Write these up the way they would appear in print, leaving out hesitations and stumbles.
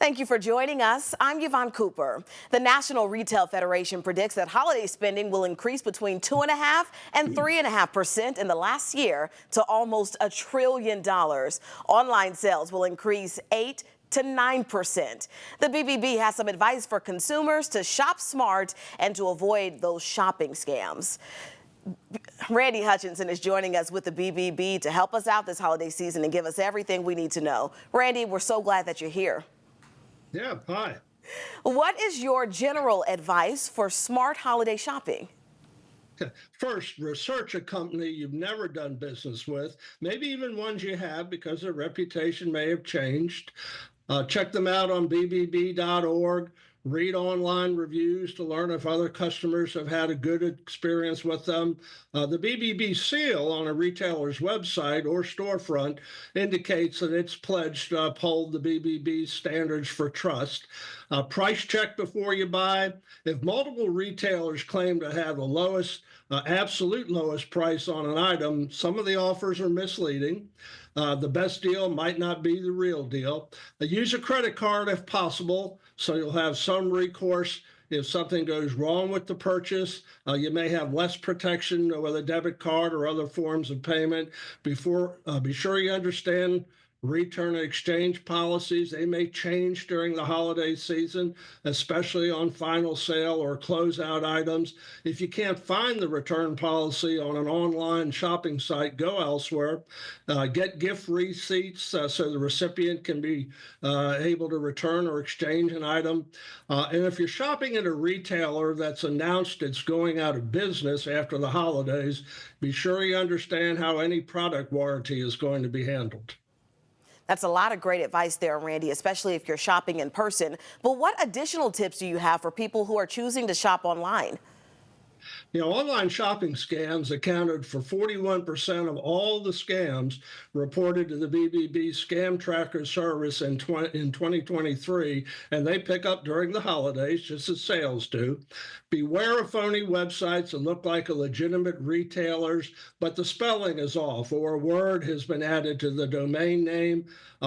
Thank you for joining us. I'm Yvonne Cooper. The National Retail Federation predicts that holiday spending will increase between 2.5% and 3.5% in the last year to almost $1 trillion. Online sales will increase 8 to 9%. The BBB has some advice for consumers to shop smart and to avoid those shopping scams. Randy Hutchinson is joining us with the BBB to help us out this holiday season and give us everything we need to know. Randy, we're so glad that you're here. Yeah, hi. What is your general advice for smart holiday shopping? First, research a company you've never done business with, maybe even ones you have because their reputation may have changed. Check them out on bbb.org. Read online reviews to learn if other customers have had a good experience with them. The BBB seal on a retailer's website or storefront indicates that it's pledged to uphold the BBB standards for trust. Price check before you buy. If multiple retailers claim to have the lowest, absolute lowest price on an item, some of the offers are misleading. The best deal might not be the real deal. Use a credit card if possible, so you'll have some recourse if something goes wrong with the purchase. You may have less protection with a debit card or other forms of payment. Be sure you understand return and exchange policies. They may change during the holiday season, especially on final sale or closeout items. If you can't find the return policy on an online shopping site, go elsewhere. Get gift receipts so the recipient can be able to return or exchange an item. And if you're shopping at a retailer that's announced it's going out of business after the holidays, be sure you understand how any product warranty is going to be handled. That's a lot of great advice there, Randy, especially if you're shopping in person. But what additional tips do you have for people who are choosing to shop online? Online shopping scams accounted for 41% of all the scams reported to the BBB Scam Tracker service in 2023, and they pick up during the holidays, just as sales do. Beware of phony websites that look like a legitimate retailer's, but the spelling is off, or a word has been added to the domain name,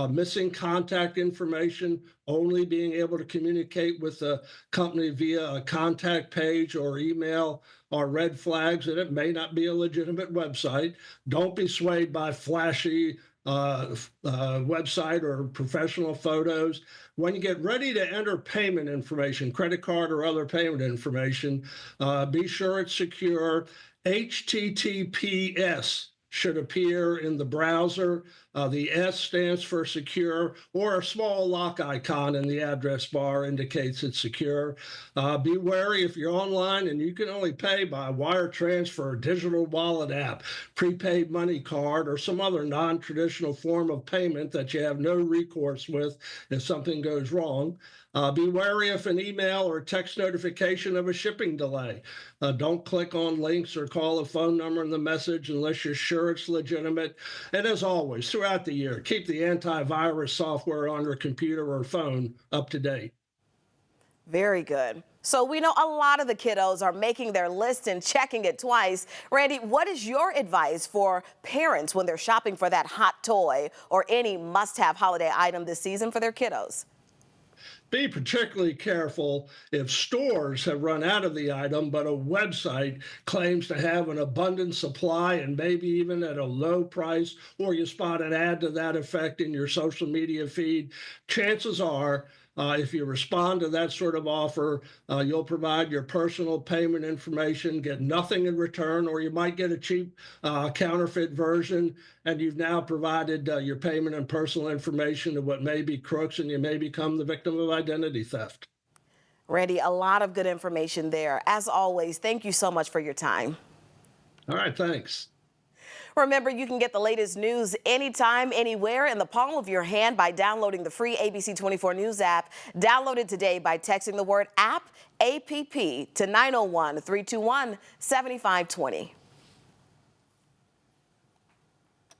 missing contact information, only being able to communicate with the company via a contact page or email are red flags, and it may not be a legitimate website. Don't be swayed by flashy website or professional photos. When you get ready to enter payment information, credit card or other payment information, be sure it's secure. HTTPS should appear in the browser. The S stands for secure, or a small lock icon in the address bar indicates it's secure. Be wary if you're online and you can only pay by wire transfer, digital wallet app, prepaid money card, or some other non-traditional form of payment that you have no recourse with if something goes wrong. Be wary if an email or text notification of a shipping delay. Don't click on links or call a phone number in the message unless you're sure it's legitimate. And as always, throughout the year, keep the antivirus software on your computer or phone up to date. Very good. So we know a lot of the kiddos are making their list and checking it twice. Randy, what is your advice for parents when they're shopping for that hot toy or any must-have holiday item this season for their kiddos? Be particularly careful if stores have run out of the item, but a website claims to have an abundant supply and maybe even at a low price, or you spot an ad to that effect in your social media feed. Chances are, if you respond to that sort of offer, you'll provide your personal payment information, get nothing in return, or you might get a cheap counterfeit version, and you've now provided your payment and personal information to what may be crooks, and you may become the victim of identity theft. Randy, a lot of good information there. As always, thank you so much for your time. All right, thanks. Remember, you can get the latest news anytime, anywhere in the palm of your hand by downloading the free ABC 24 News app. Download it today by texting the word app, APP, to 901-321-7520.